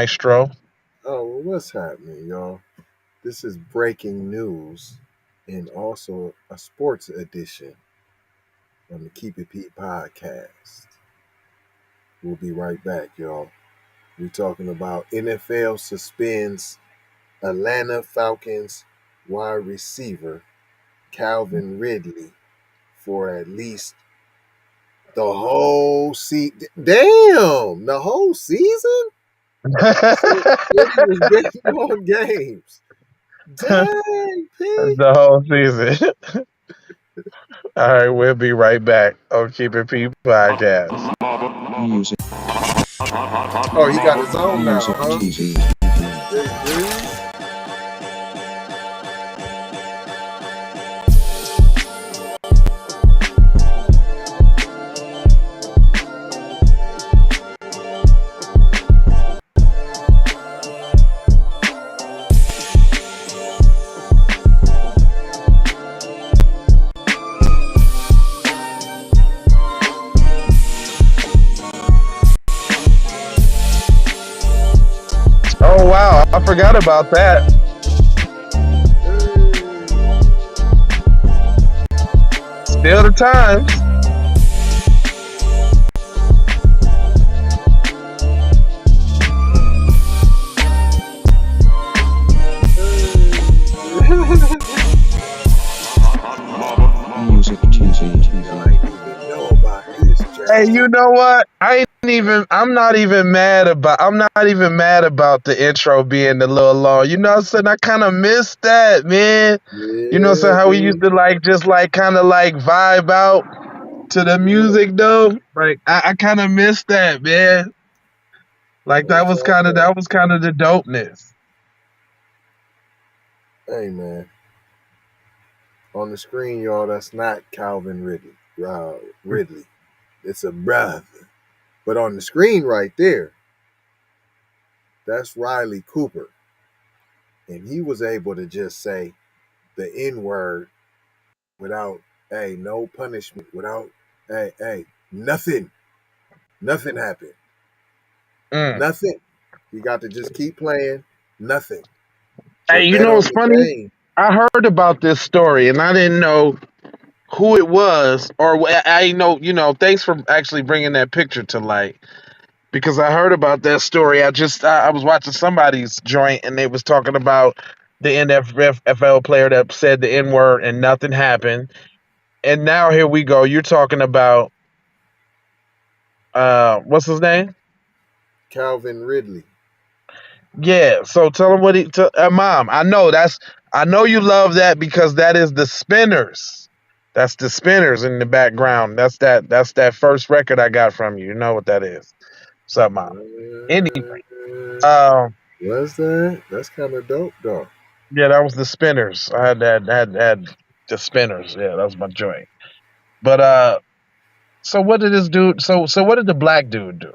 Maestro. Oh, well, what's happening, y'all? This is breaking news and also a sports edition on the Keep It Pete podcast. We'll be right back, y'all. We're talking about NFL suspends Atlanta Falcons wide receiver Calvin Ridley for at least the whole season. Damn, the whole season? Said he was betting on games. Dang, P. The whole season. All right, we'll be right back on Keep It Pete podcast. Music, Oh, he got his own now, music, huh? TV. Jay Breeze? Oh wow, I forgot about that. Still the times. Music, TV. I didn't even know about this, Hey, Jack. you know what? I'm not even mad about the intro being a little long. You know what I'm saying? I kind of missed that, man. You know what I'm saying? Yeah, How we used dude. to like just like kind of like vibe out to the Yeah, music though. Like I kind of missed that, man. Like it's all good. that was kind of the dopeness. Hey, man. On the screen, y'all, that's not Calvin Ridley. Ridley. It's a brother. But on the screen right there, that's Riley Cooper. And he was able to just say the N word without, hey, no punishment, without, hey, nothing. Nothing happened. Mm. Nothing. You got to just keep playing. Nothing. Hey, But you bet know on what's the funny? game. I heard about this story and I didn't know who it was, or I know, thanks for actually bringing that picture to light because I heard about that story. I was watching somebody's joint and they was talking about the NFL player that said the N word and nothing happened. And now here we go. You're talking about what's his name? Calvin Ridley. Yeah. So tell him Mom. I know you love that because that is the Spinners. That's the Spinners in the background. That's that first record I got from you. You know what that is. What's up, Mom? Anyway, um, What's that? That's kind of dope, though. yeah, that was the Spinners. I had the Spinners. Yeah, that was my joint. But so what did this dude? So what did the black dude do?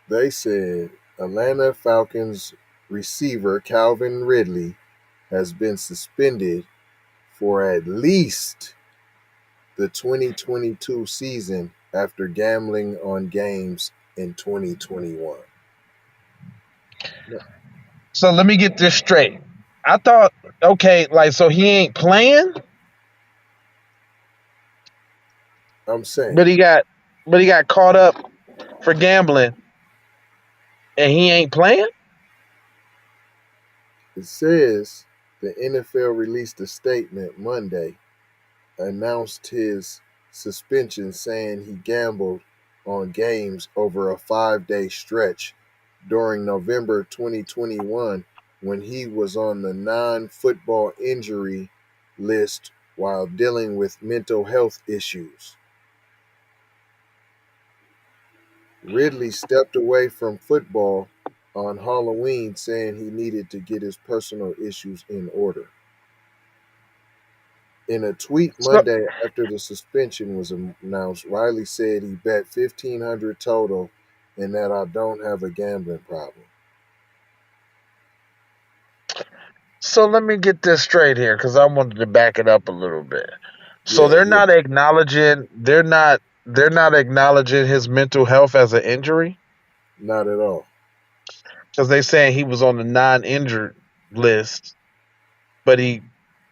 They said Atlanta Falcons receiver Calvin Ridley has been suspended for at least the 2022 season after gambling on games in 2021. So let me get this straight. I thought, okay, like so he ain't playing, I'm saying but he got caught up for gambling, and he ain't playing. it says the NFL released a statement Monday, announced his suspension, saying he gambled on games over a 5-day stretch during November 2021 when he was on the non football injury list while dealing with mental health issues. Ridley stepped away from football on Halloween, saying he needed to get his personal issues in order. In a tweet So, Monday after the suspension was announced, Riley said he bet 1,500 total and that I don't have a gambling problem. so let me get this straight here because I wanted to back it up a little bit. So Yeah, yeah, they're not acknowledging his mental health as an injury. not at all. because they saying he was on the non-injured list, but he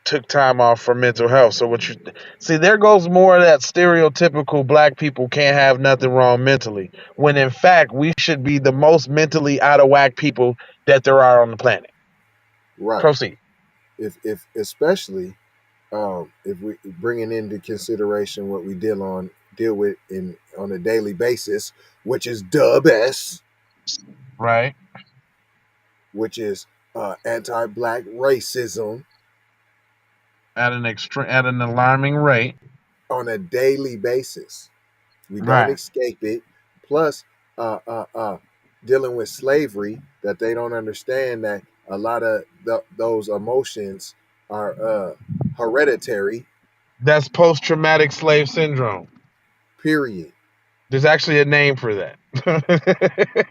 took time off for mental health. So what you see, there goes more of that stereotypical black people can't have nothing wrong mentally, when in fact we should be the most mentally out of whack people that there are on the planet. Right. Proceed. If especially if we bringing into consideration what we deal with in on a daily basis, which is dub s, Right. which is anti-black racism At an alarming rate. on a daily basis. We don't Right. escape it. Plus, uh, uh, uh, dealing with slavery, that they don't understand that a lot of those emotions are hereditary. That's post traumatic slave syndrome. Period. There's actually a name for that.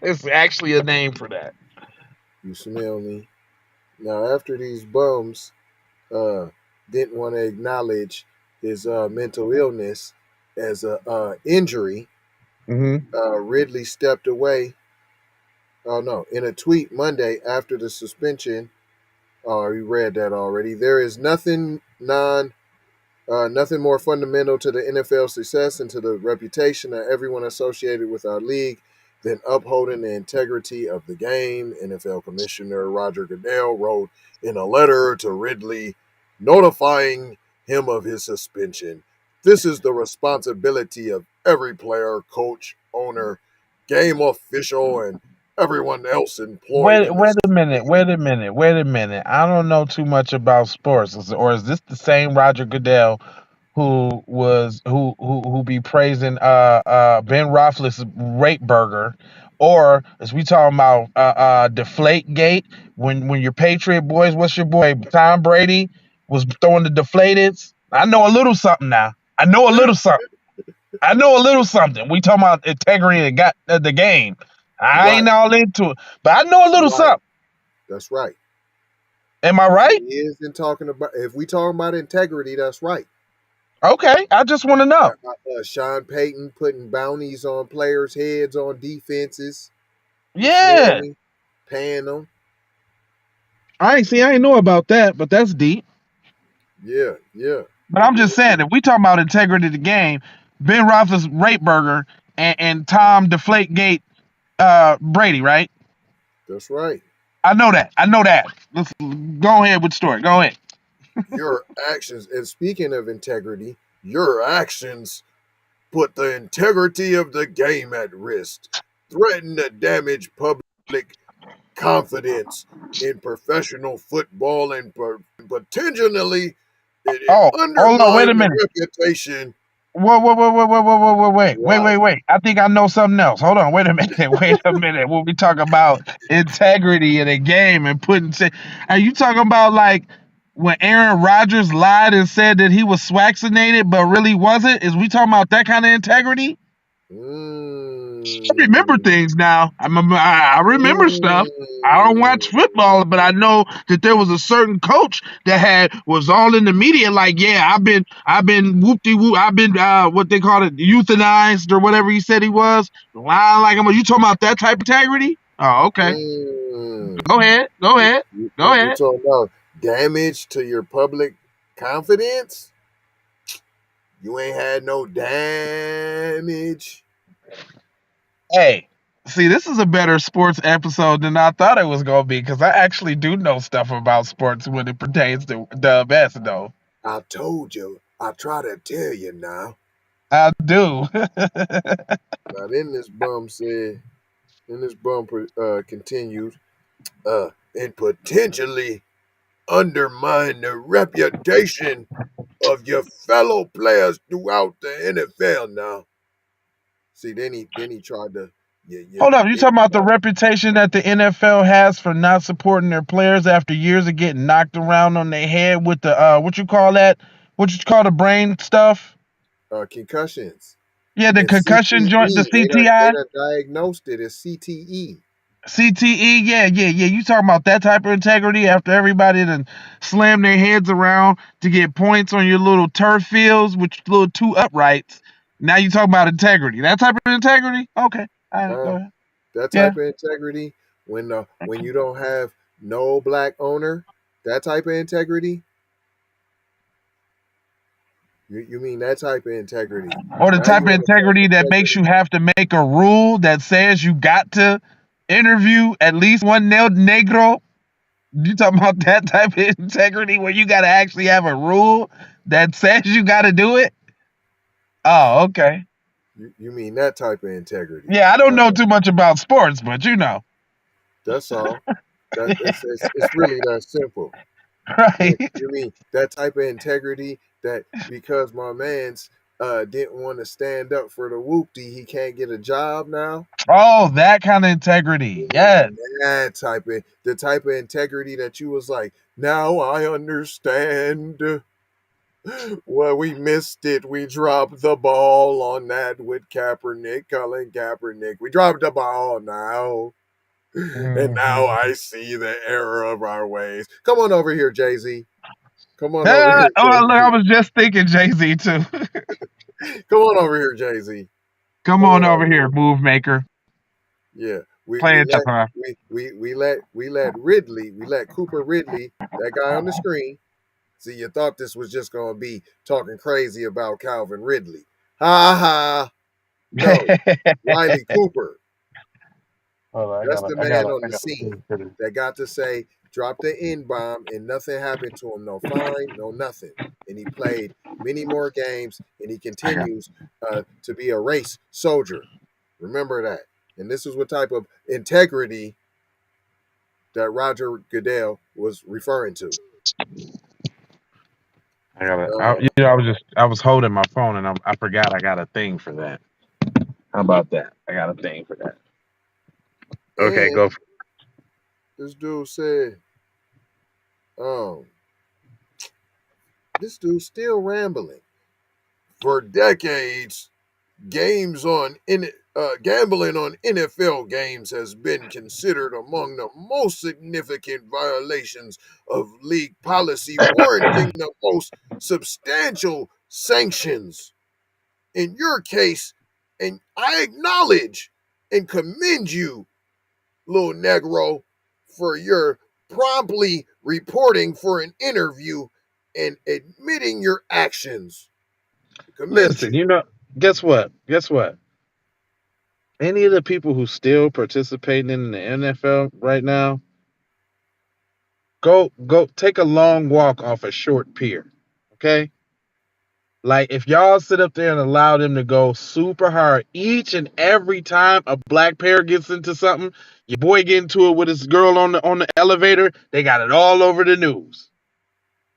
It's actually a name for that. You smell me? Now, after these bums uh, didn't want to acknowledge his mental illness as a injury, Mm-hmm. Ridley stepped away. Oh no! In a tweet Monday after the suspension, oh, you read that already. There is nothing more fundamental to the NFL success and to the reputation of everyone associated with our league than upholding the integrity of the game, NFL Commissioner Roger Goodell wrote in a letter to Ridley notifying him of his suspension. This is the responsibility of every player, coach, owner, game official, and everyone else employed Wait, in the wait a minute, league. wait a minute, wait a minute. I don't know too much about sports. Or is this the same Roger Goodell who be praising Ben Roethlisberger's rape burger, or is we talking about Deflate Gate when your Patriot boys, what's your boy Tom Brady was throwing the deflateds? I know a little something now. I know a little something. I know a little something. We talking about integrity of the game. I ain't Right, all into it, but I know a little right. something. That's right. Am I If right? he isn't talking about, if we talking about integrity, that's right. Okay, I just want to know. Sean Payton putting bounties on players' heads on defenses. You smell Yeah, me? Paying them. I ain't know about that, but that's deep. Yeah, yeah. But I'm just saying, if we talking about integrity of the game, Ben Roethlisberger's rape burger and Tom Deflategate Brady, right? That's right. I know that. I know that. Let's go ahead with the story. Go ahead. Your actions, and speaking of integrity, your actions put the integrity of the game at risk, threaten to damage public confidence in professional football, and potentially it Oh, hold on. Wait a undermine the minute. reputation. Right. Wait. I think I know something else. Hold on. Wait a minute. Wait a minute. When we talk about integrity in a game and are you talking about like when Aaron Rodgers lied and said that he was vaccinated but really wasn't? Is we talking about that kind of integrity? I remember Mm, things now. I remember stuff. I don't watch mm, football, but I know that there was a certain coach that was all in the media, like, yeah, I've been whoop de whoop, I've been what they call it, euthanized or whatever he said he was. Lying like you talking about that type of integrity? Oh, okay. mm. Go ahead. Go You, ahead. you, Go you ahead. talking about damage to your public confidence? You ain't had no damage. Hey, see, this is a better sports episode than I thought it was gonna be because I actually do know stuff about sports when it pertains to the best, though. I told you. I try to tell you now. I do. Now then this bum continued, and potentially undermine the reputation of your fellow players throughout the NFL now. See, then he tried to, yeah, Hold up, you then he talking about the tried reputation that the NFL has for not supporting their players after years of getting knocked around on their head with the what you call that? What you call the brain stuff? concussions Yeah, the and concussion joint, the CTE. They CTI, done diagnosed it as CTE. CTE. Yeah. You talking about that type of integrity after everybody done slammed their heads around to get points on your little turf fields with your little two uprights. Now you talking about integrity. That type of integrity? Okay. All right, go Uh, ahead. that Yeah. type of integrity when you don't have no black owner, that type of integrity. You mean that type of integrity? Or the Now type you of want to talk integrity that makes integrity? you have to make a rule that says you got to interview at least one negro. You talking about that type of integrity where you got to actually have a rule that says you got to do it? Oh, okay. You mean that type of integrity? Yeah, I don't know Okay, too much about sports, but you know, that's all. It's really that simple. right? You mean that type of integrity that because my man's didn't want to stand up for the whoopty, he can't get a job now? Oh, that kind of integrity. You Yes. mean that type of the type of integrity that you was like, now I understand. Well, we missed it. We dropped the ball on that with Kaepernick, Colin Kaepernick. We dropped the ball now. And now Mhm. I see the error of our ways. Come on over here, Jay-Z. Come on over Ah, here, oh, look, I Jay-Z. was just thinking Jay-Z too. Come on over here, Jay-Z. Come Come on on over over here, here. move maker. Yeah. Play it, We let Ridley, we let Cooper Ridley, that guy on the screen. See, you thought this was just gonna be talking crazy about Calvin Ridley. Ha ha. No. Riley Cooper. Hold on, That's the man on I the gotta scene think for this. that got to say, drop the N bomb and nothing happened to him. No fine, no nothing. And he played many more games and he I got continues to be a race soldier. Remember that. And this is what type of integrity that Roger Goodell was referring to. you know, I was holding my phone and I forgot I got a thing for that. How about that? I got a thing for that. Okay, And go. this dude said, um, this dude's still rambling. For decades, games on gambling on NFL games has been considered among the most significant violations of league policy, warranting the most substantial sanctions. In your case, and I acknowledge and commend you, little Negro, for your promptly reporting for an interview and admitting your actions. Commend Listen, you. you know, guess what? Guess what? Any of the people who still participating in the NFL right now, go take a long walk off a short pier. Okay? Like if y'all sit up there and allow them to go super hard each and every time a black pair gets into something, your boy get into it with his girl on the elevator, they got it all over the news.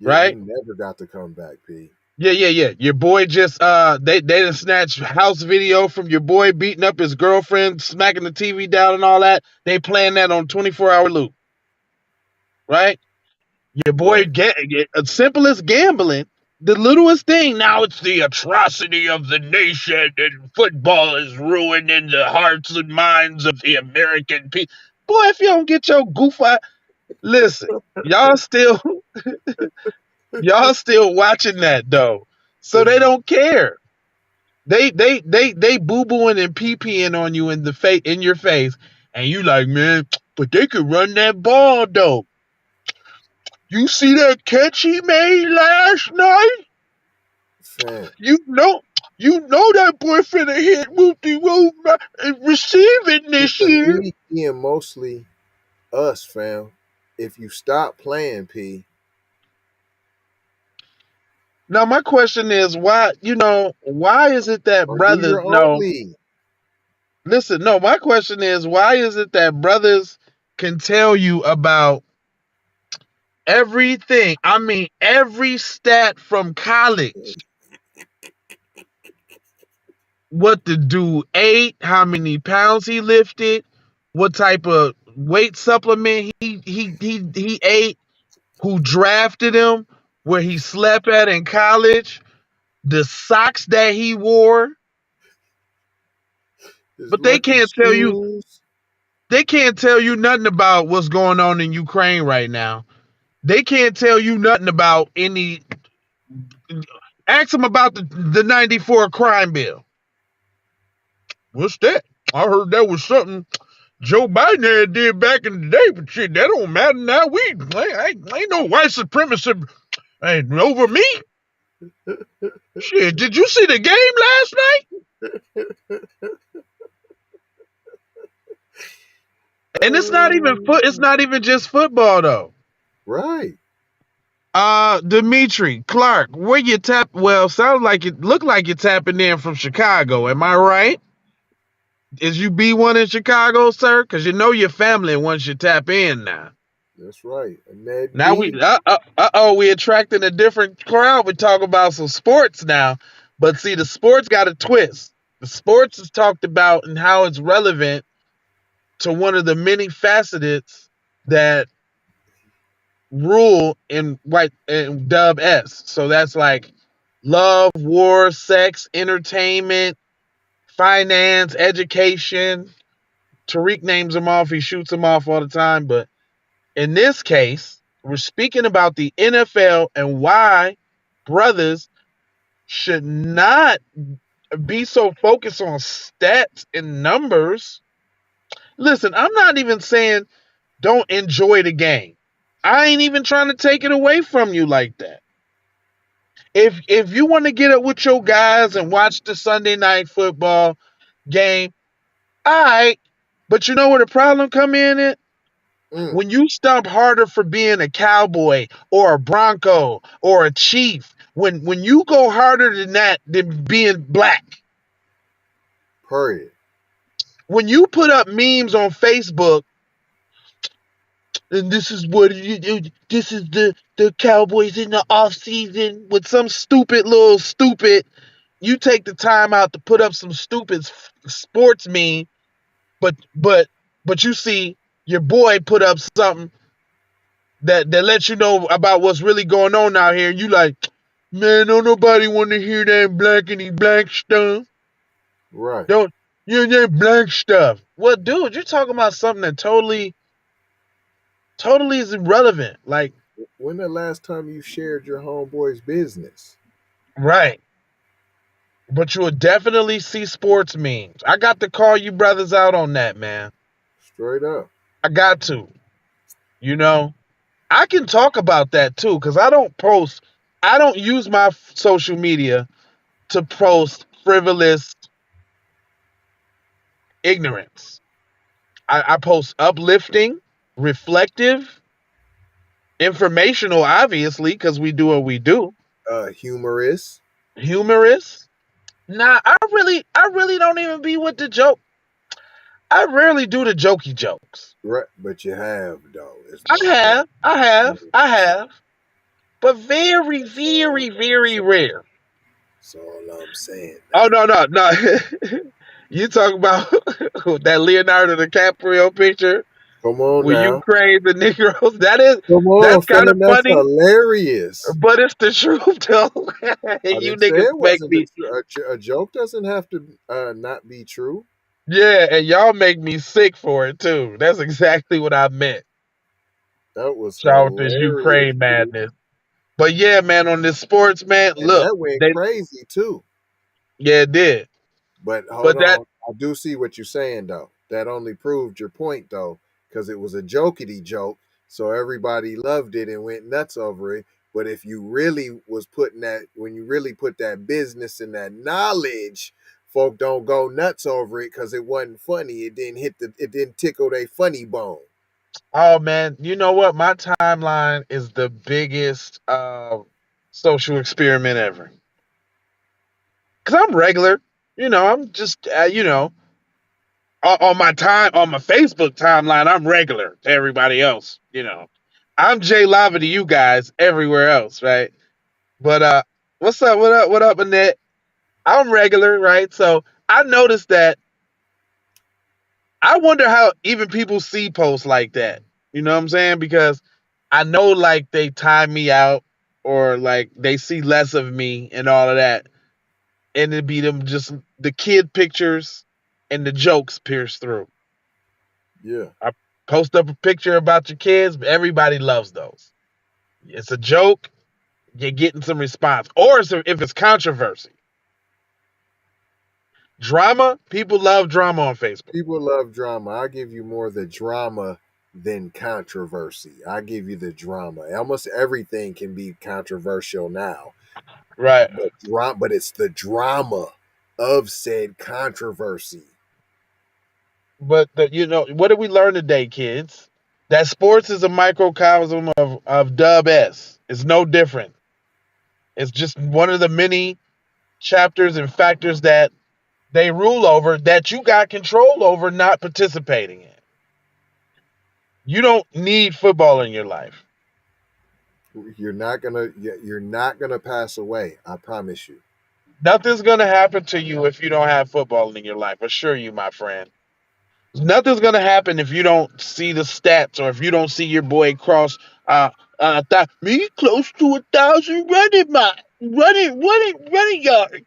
Yeah, he Right? never got to come back, P. Yeah. Your boy just they done snatch house video from your boy beating up his girlfriend, smacking the TV down and all that. They playing that on 24-hour loop, right? Your boy Right. get as simple as gambling, the littlest thing. Now it's the atrocity of the nation, and football is ruining the hearts and minds of the American people. Boy, if you don't get your goof out, listen, y'all still y'all still watching that though, so they don't care. They boo booing and pee peeing on you in the face in your face, and you like, man, but they could run that ball though. You see that catch he made last night? Fam. You know, that boy finna hit whoopty whoop receiving It's this the year. league being mostly us, fam. If you stop playing, P, Now my question is why? Why is it that or do brothers? your own No, league. listen. No, my question is why is it that brothers can tell you about everything? I mean, every stat from college. What the dude ate, how many pounds he lifted, what type of weight supplement he ate, who drafted him, where he slept at in college, the socks that he wore, His but they lucky can't tell you shoes. nothing about what's going on in Ukraine right now. They can't tell you nothing about any. Ask them about the 94 crime bill. What's that? I heard that was something Joe Biden did back in the day, but shit, that don't matter now. Ain't no white supremacy ain't over me. Shit, did you see the game last night? And it's not even just football though. Right. Dimitri Clark, where you tap? Well, sounds like it looked like you're tapping in from Chicago. Am I right? Is you B1 in Chicago, sir? Because you know your family once you tap in now. That's right. And that Now we we attracting a different crowd. We talk about some sports now, but see the sports got a twist. The sports is talked about and how it's relevant to one of the many facets that rule in white and dub S. So that's like love, war, sex, entertainment, finance, education. Tariq names them off. He shoots them off all the time. But in this case, we're speaking about the NFL and why brothers should not be so focused on stats and numbers. Listen, I'm not even saying don't enjoy the game. I ain't even trying to take it away from you like that. If you want to get up with your guys and watch the Sunday night football game, all right. But you know where the problem come in at? When you stomp harder for being a cowboy or a Bronco or a Chief, when you go harder than that than being black. Period. When you put up memes on Facebook, and this is what this is the Cowboys in the off season with some stupid, you take the time out to put up some stupid sports meme, but you see your boy put up something that lets you know about what's really going on out here, and you like, man, don't nobody want to hear that blackity black stuff. Right. Don't you that black stuff. Well, dude, you're talking about something that totally is irrelevant. Like, when the last time you shared your homeboy's business? right. But you will definitely see sports memes. I got to call you brothers out on that, man. Straight up. I got to. You know, I can talk about that too, because I don't use my social media to post frivolous ignorance. I post uplifting, reflective, informational, obviously, because we do what we do. Humorous. Nah, I really don't even be with the joke. I rarely do the jokey jokes. Right, but you have though. I have, but very, very, very rare. That's all I'm saying. Oh no. You talk about that Leonardo DiCaprio picture? Come on With now. Ukraine, the Negroes. Come on, That's kind of that's funny, hilarious. but it's the truth though. I You didn't say niggas it make wasn't me, a joke doesn't have to not be true. yeah, and y'all make me sick for it too. That's exactly what I meant. That was Shout out this hilarious, Ukraine dude. madness. But yeah, man, on this sports, man, And look, that went crazy too. yeah, it did. But hold But that, on, I do see what you're saying though. That only proved your point though, because it was a jokety joke, so everybody loved it and went nuts over it. But if you really was putting that, when you really put that business and that knowledge, folk don't go nuts over it because it wasn't funny. It didn't tickle their funny bone. oh man, you know what? My timeline is the biggest social experiment ever. Cause I'm regular, I'm just on my Facebook timeline, I'm regular to everybody else. I'm Jay Lava to you guys everywhere else, right? But what's up? What up, Annette? I'm regular, right? So I noticed that. I wonder how even people see posts like that. You know what I'm saying? Because I know like they time me out or like they see less of me and all of that. And it'd be them just the kid pictures and the jokes pierce through. Yeah. I post up a picture about your kids, but everybody loves those. It's a joke, you're getting some response. Or if it's controversy. Drama, people love drama on Facebook. People love drama. I give you more the drama than controversy. I give you the drama. Almost everything can be controversial now, Right. but it's the drama of said controversy. But what did we learn today, kids? That sports is a microcosm of Dub S. It's no different. It's just one of the many chapters and factors that they rule over that you got control over not participating in. You don't need football in your life. You're not gonna pass away. I promise you. Nothing's gonna happen to you if you don't have football in your life. Assure you, my friend. Nothing's gonna happen if you don't see the stats or if you don't see your boy cross me close to 1,000 running yard.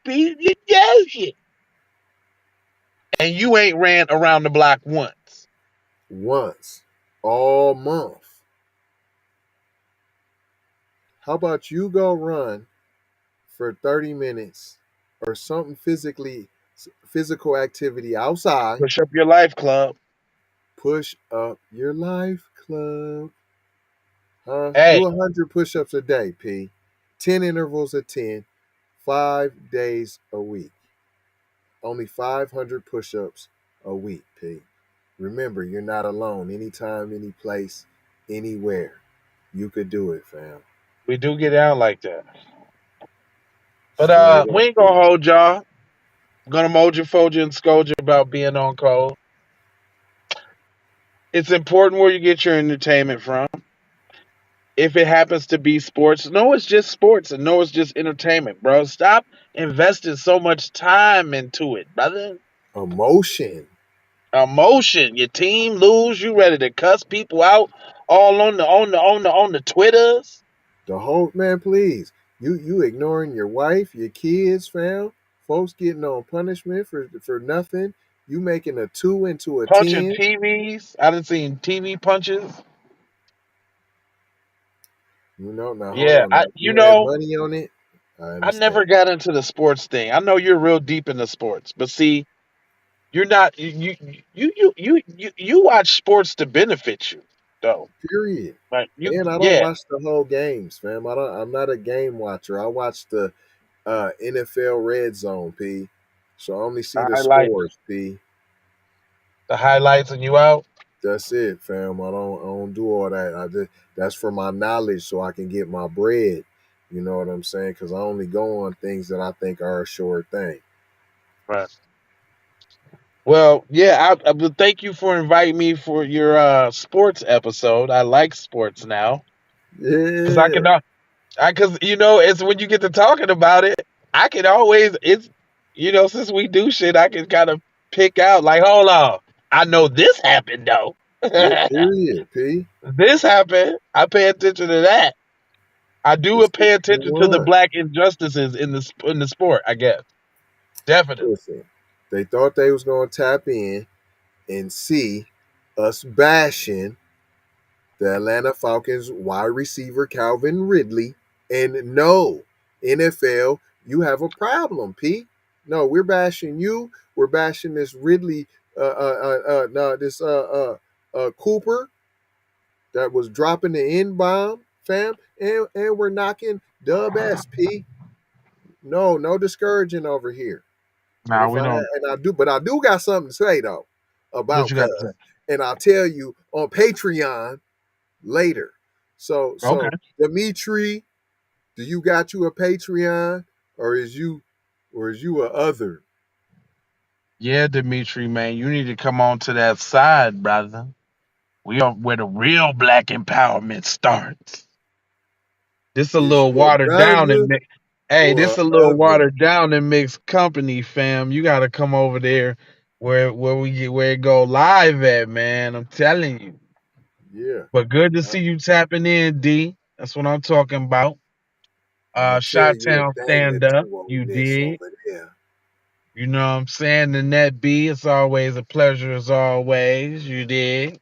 And you ain't ran around the block once. Once all month. How about you go run for 30 minutes or something physical activity outside? Push up your life club. Push up your life club. Hey, Do 100 push-ups a day, P. 10 intervals of 10, 5 days a week. Only 500 push-ups a week, P. Remember, you're not alone. Anytime, any place, anywhere. You could do it, fam. we do get out like that. Straight But we up, ain't P. gonna hold y'all. Gonna mold you, fold you, and scold you about being on cold. It's important where you get your entertainment from. If it happens to be sports, no, it's just sports, and no, it's just entertainment, bro. Stop investing so much time into it, brother. Emotion. Emotion. Your team lose, you ready to cuss people out all on the Twitters. The whole man, please. You ignoring your wife, your kids, fam. Folks getting on punishment for nothing. You making a 2 into a Punching 10. TVs. I done seen TV punches. Now hold Yeah, on. Now, if you had money on it, I I never understand. got into the sports thing. I know you're real deep into sports, but see, you're not. You watch sports to benefit you, though. Period. Like you, And I don't yeah, watch the whole games, fam. I'm not a game watcher. I watch the NFL Red Zone, P. So I only see the the highlights, scores, P. the highlights, and you out. That's it, fam. I don't do all that. That's for my knowledge, so I can get my bread. You know what I'm saying? Because I only go on things that I think are a sure thing. Right. Well, yeah. But thank you for inviting me for your sports episode. I like sports now because I Yeah, can. Because it's when you get to talking about it, I can always. It's since we do shit, I can kind of pick out like, hold on, I know this happened though. yeah. Period, P. This happened. I pay attention to that. I do It's pay what's going attention to the on. black injustices in the sport. I guess definitely. Listen, they thought they was gonna tap in and see us bashing the Atlanta Falcons wide receiver Calvin Ridley. And no, NFL, you have a problem, Pete. No, we're bashing you. We're bashing this Ridley, no, this Cooper that was dropping the N bomb, fam, and we're knocking Dub SP. No discouraging over here. And Nah, if we I don't. and I do, but I do got something to say though What about you got to say? Cuz, and I'll tell you on Patreon later. So Okay. Dimitri, do you got you a Patreon or is you a other? Yeah, Dimitri, man, you need to come on to that side, brother. We are where the real black empowerment starts. This a Is little you a watered down brother and hey, or this a a little other? watered down and mixed company, fam. You got to come over there where it go live at, man. I'm telling you. Yeah. But good to I- see you tapping in, D. That's what I'm talking about. I'ma tell Shot you a Town thing or stand up. two You on this did. over there. You know what I'm saying? The net B, it's always a pleasure as always. You did.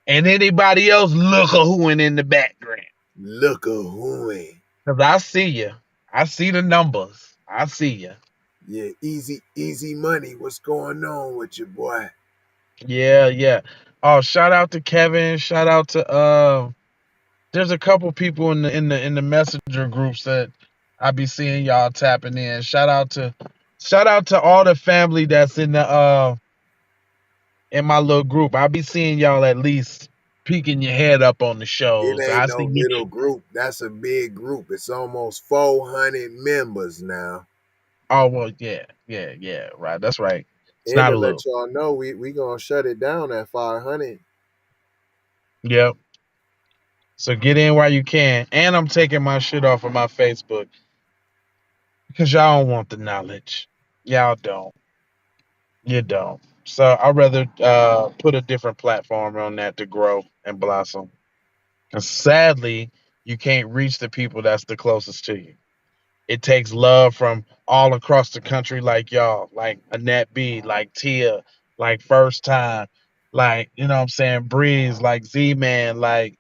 And anybody else look a hooing in the background. Look a hooey. Cause I see you. I see the numbers. I see you. Yeah, easy money. What's going on with your boy? Yeah, yeah. Oh, shout out to Kevin. Shout out to there's a couple people in the messenger groups that I be seeing y'all tapping in. Shout out to all the family that's in my little group. I be seeing y'all at least peeking your head up on the It shows. ain't I no see you. little group. That's a big group. It's almost 400 members now. Oh well, yeah, yeah, yeah. Right, that's right. It's And not to a little. let y'all know, we gonna shut it down at 500. Yep. So get in while you can. And I'm taking my shit off of my Facebook because y'all don't want the knowledge. Y'all don't. You don't. So I'd rather put a different platform on that to grow and blossom. Because sadly, you can't reach the people that's the closest to you. It takes love from all across the country, like y'all, like Annette B, like Tia, like First Time, like you know what I'm saying, Breeze, like Z Man, like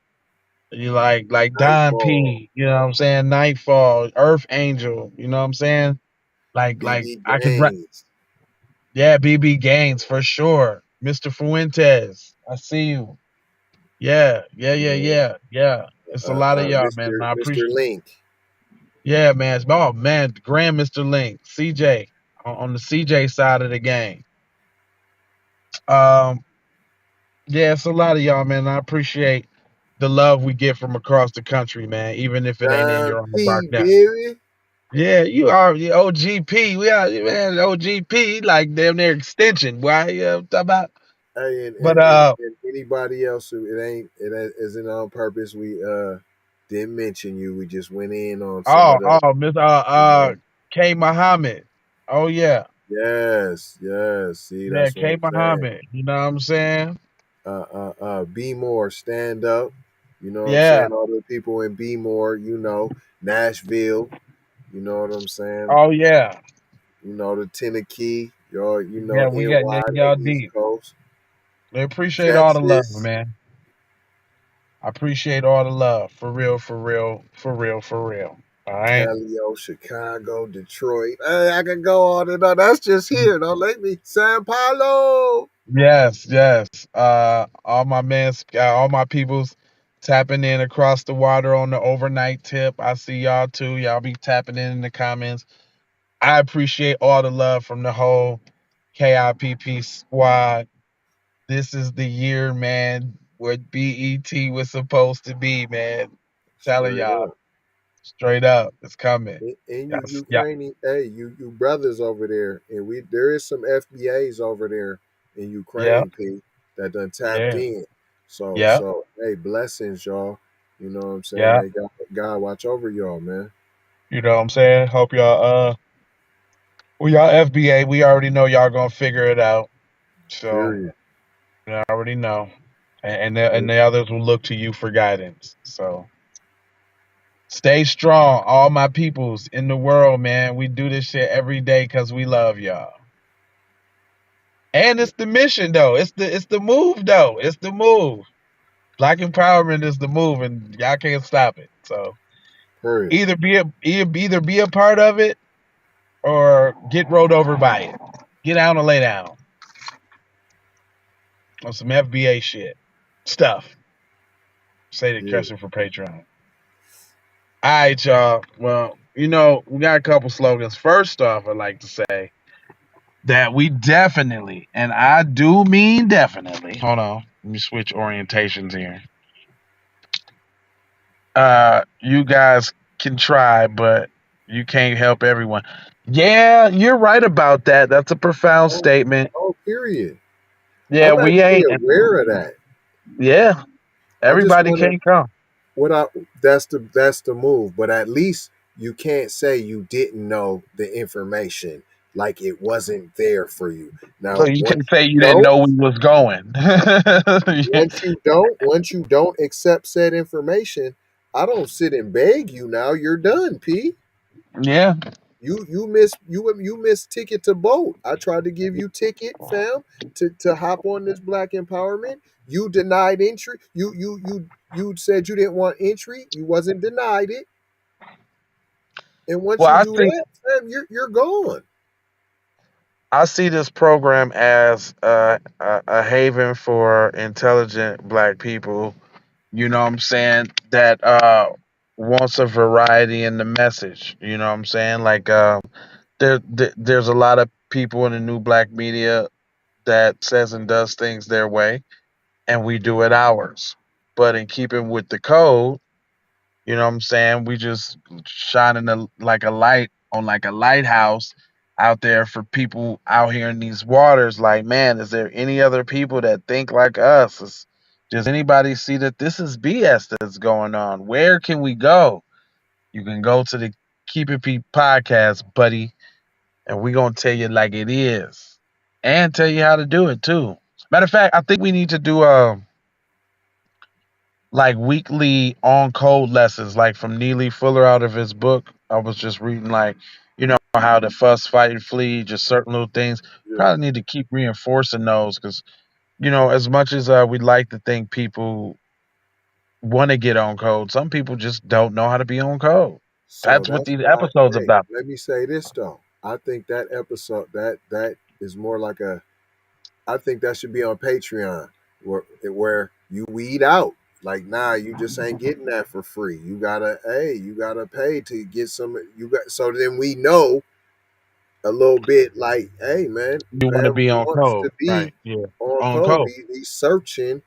you like Don Nightfall, P, you know what I'm saying, Nightfall, Earth Angel, you know what I'm saying, like BB I could, Gaines. yeah, BB Gaines for sure, Mr. Fuentes, I see you, yeah, yeah, yeah, Yeah, yeah, yeah. It's a lot of y'all, man. Mr. I Mr. appreciate. Link. Yeah, man. Oh man, Grand Mr. Link, CJ on the CJ side of the game. Um, yeah, it's a lot of y'all, man. I appreciate the love we get from across the country, man. Even if it ain't in Don your own P, backyard. baby. Yeah, you are the OGP. We are man, OGP like damn near extension. Why you know, what I'm talking about? Hey, But and anybody else who isn't on purpose. We didn't mention you. We just went in on some of the, Miss you know. K Muhammad. Oh yeah. Yes, yes. See, Yeah, that's what K I'm saying. Muhammad. You know what I'm saying? Be more, stand up. You know what I'm Yeah. saying? All the people in Be More, Nashville. You know what I'm saying? Oh yeah. The Tennessee, y'all, Yeah, we got NY, y'all the East deep. Coast, They appreciate all the love, Texas, man. I appreciate all the love. For real, for real, for real, for real. All right. Calio, Chicago, Detroit. Hey, I can go on and on. That's just here. Don't let me. San Paulo. Yes, yes. All my men, all my peoples tapping in across the water on the overnight tip. I see y'all too. Y'all be tapping in the comments. I appreciate all the love from the whole KIPP squad. This is the year, man, where BET was supposed to be, man. Telling Straight y'all up. straight up, it's coming. And you Yes, yeah, Ukrainian, hey, you brothers over there, and there is some FBAs over there in yeah, Ukraine, P, that done tapped yeah, in. So yeah, hey, blessings, y'all. You know what I'm saying? yeah. May God watch over y'all, man. You know what I'm saying? Hope y'all well y'all FBA, we already know y'all gonna figure it out. So Period. you already know. And the others will look to you for guidance. So stay strong, all my peoples in the world, man. We do this shit every day because we love y'all. And it's the mission though. It's the move though. It's the move. Black empowerment is the move, and y'all can't stop it. So Period. either be a part of it or get rolled over by it. Get down or lay down on some FBA shit stuff. Say the Yeah. question for Patreon. All right, y'all. Well, we got a couple slogans. First off, I'd like to say that we definitely, and I do mean definitely. Hold on, let me switch orientations here. You guys can try, but you can't help everyone. Yeah, you're right about that. That's a profound Oh, statement. period. Yeah, I'm we actually ain't. aware of that. Yeah, I just everybody want to can't come. what I that's the move, but at least you can't say you didn't know the information, like it wasn't there for you. So Now you once can say you you didn't don't know we was going. once you don't accept said information, I don't sit and beg you. Now you're done, P. Yeah. You miss ticket to boat. I tried to give you ticket, fam, to hop on this black empowerment. You denied entry. You said you didn't want entry. You wasn't denied it. And once Well, you I do think that, fam, you're gone. I see this program as a haven for intelligent black people. You know what I'm saying? That wants a variety in the message. You know what I'm saying? Like there's a lot of people in the new black media that says and does things their way, and we do it ours. But in keeping with the code, you know what I'm saying? We just shining like a light on like a lighthouse out there for people out here in these waters. Like, man, is there any other people that think like us? Does anybody see that this is BS that's going on? Where can we go? You can go to the Keep It Pete podcast, buddy, and we gonna tell you like it is, and tell you how to do it too. Matter of fact, I think we need to do like weekly on code lessons, like from Neely Fuller out of his book. I was just reading, like, how to fuss, fight, and flee, just certain little things. Yeah. Probably need to keep reinforcing those because, as much as we'd like to think people want to get on code, some people just don't know how to be on code. So That's what that's these why. episodes Hey, about. let me say this though. I think that episode that is more like a. I think that should be on Patreon, where you weed out. Like, nah, you just ain't getting that for free. You gotta pay to get some. You got so then we know a little bit like, hey man, You want to fam be on wants code, to be right? Yeah, on on code. code. He's searching,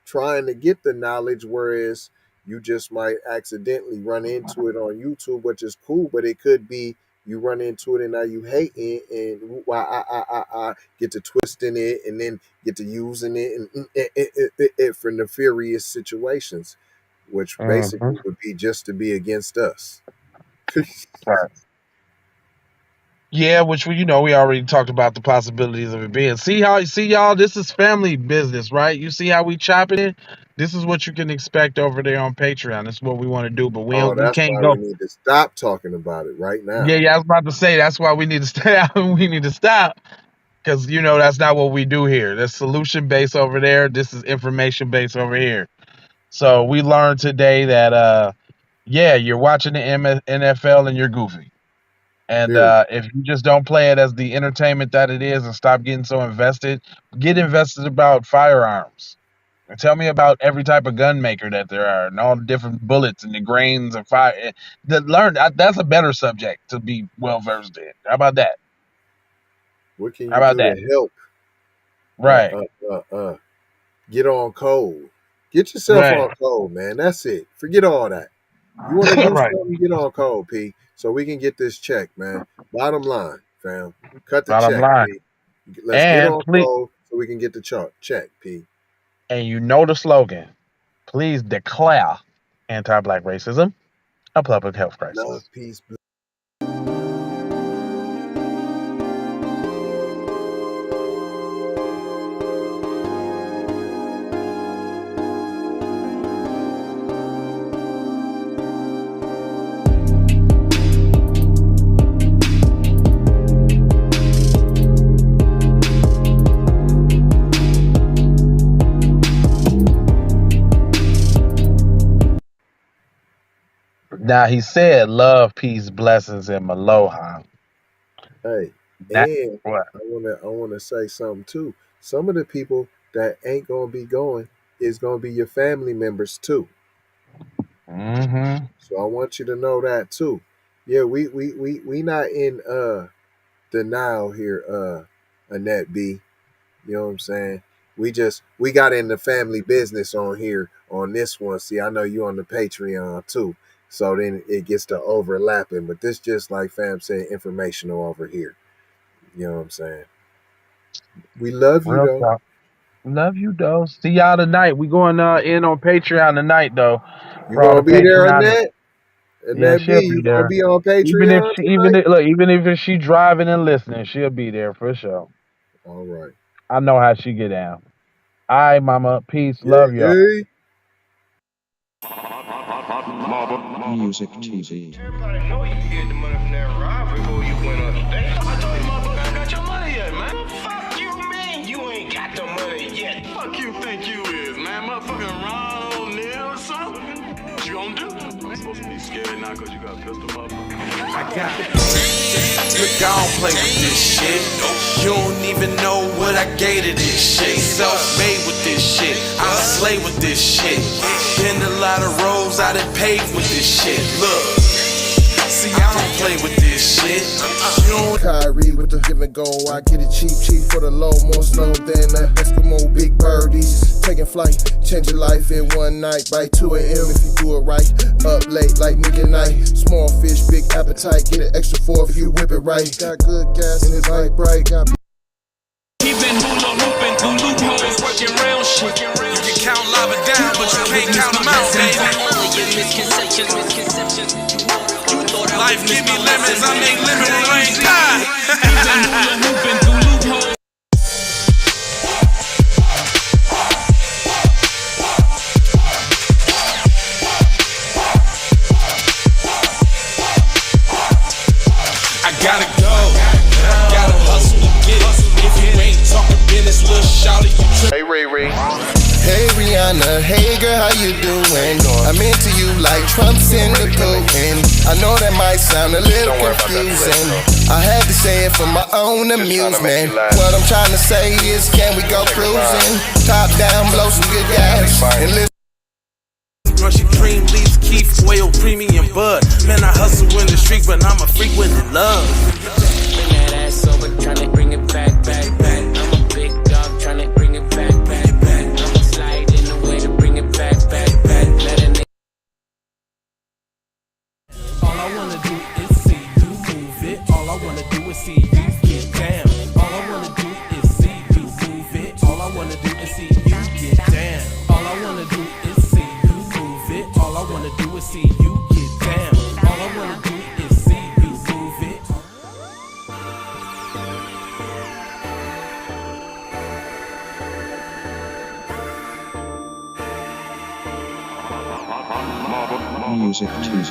trying to get the knowledge, whereas you just might accidentally run into it on YouTube, which is cool, but it could be you run into it and now you hating and why I get to twisting it and then get to using it and it for nefarious situations, which Hmm. basically would be just to be against us. Right. Yeah, which we already talked about the possibilities of it being. See y'all, this is family business, right? You see how we chopping it? This is what you can expect over there on Patreon. This is what we want to do, but Oh, we that's can't why we go. need to stop talking about it right Yeah, now. yeah, I was about to say that's why we need to stay out. We need to stop because that's not what we do here. There's solution based over there. This is information based over here. So we learned today that yeah, you're watching the NFL and you're goofy. And Period. if you just don't play it as the entertainment that it is and stop getting so invested, get invested about firearms. And tell me about every type of gun maker that there are and all the different bullets and the grains of fire. That's a better subject to be well versed in. How about that? What can How you about do that? to help uh, Right. uh, get on code? Get yourself Right. on code, man. That's it. Forget all that. You want to do Right. something, get on code, P, so we can get this check, man. Bottom line, fam. Cut the Bottom check, line. P. Let's get And on please, code so we can get the check, P. and you know the slogan. Please declare anti-black racism a public health Love, crisis. peace, Now he said love, peace, blessings, and aloha. hey, That and what? I wanna say something too. Some of the people that ain't gonna be going is gonna be your family members too. Mm-hmm. So I want you to know that too. Yeah, we not in denial here, Annette B. You know what I'm saying? We got in the family business on here on this one. See, I know you on the Patreon too. So then it gets to overlapping. But this just like fam said, informational over here. You know what I'm saying? We love you Real though. talk. Love you though. See y'all tonight. We going in on Patreon tonight though. You For all the gonna be there, Patreon. Annette? Yeah, Annette B, she'll be you gonna there. be on Even if Patreon she even tonight? if look, even if she driving and listening, she'll be there for sure. All right. I know how she get down. All right, mama. Peace. Yay, Love y'all. yay. Music TV. Everybody know you get the money from that robbery before you went on today. I told you motherfucker ain't got your money yet, man. Fuck you, man. You ain't got the money yet. Fuck you think you is, man. Motherfucking Ron O'Neal or something. you gonna do? I'm supposed to be scared now because you got a pistol, motherfucker. I got it. Look, I don't play with this shit. You don't even know what I gave to this shit. Self-made with this shit. I slay with this shit. Been a lot of roads I done paved with this shit. Look, see, I don't play with this shit. Kyrie with the give and go. I get it cheap for the low. More snow than the Eskimo big birdies. Taking flight, change your life in one night. By 2 a.m. if you do it right. Up late like nigga night. Small fish, big appetite. Get an extra 4 if you whip it right. Got good gas and it's light bright. Got He been hula hooping through loopholes, working round shit. You can count lava down, but you can't count them out, baby. Life give me lemons, I make lemon rain. He been hula hooping through loopholes. I gotta go, gotta hustle to get it. If you ain't talking business, little shawty, you trip. Hey Ray Ray. Hey Rihanna, hey girl, how you doing? I'm into you like Trump's in the pool. And I know that might sound a little confusing. I had to say it for my own amusement. What I'm trying to say is, can we go cruising? Top down, blow some good gas, and listen. Brushy cream leaves, Keith, oil, premium bud. Man, I hustle in the streets, but I'm a freak with the love. Bring that ass over, tryna bring it back. I'm a big dog, tryna bring it back. I'ma slide in the way to bring it back. Let a nigga. All I wanna do is see you move it. All I wanna do is see you get down. All I wanna do is see you move it. All I wanna do is see you get down. All I wanna do is see you move it. All I wanna do is see you get down. All I wanna do is see you move it. Music TV.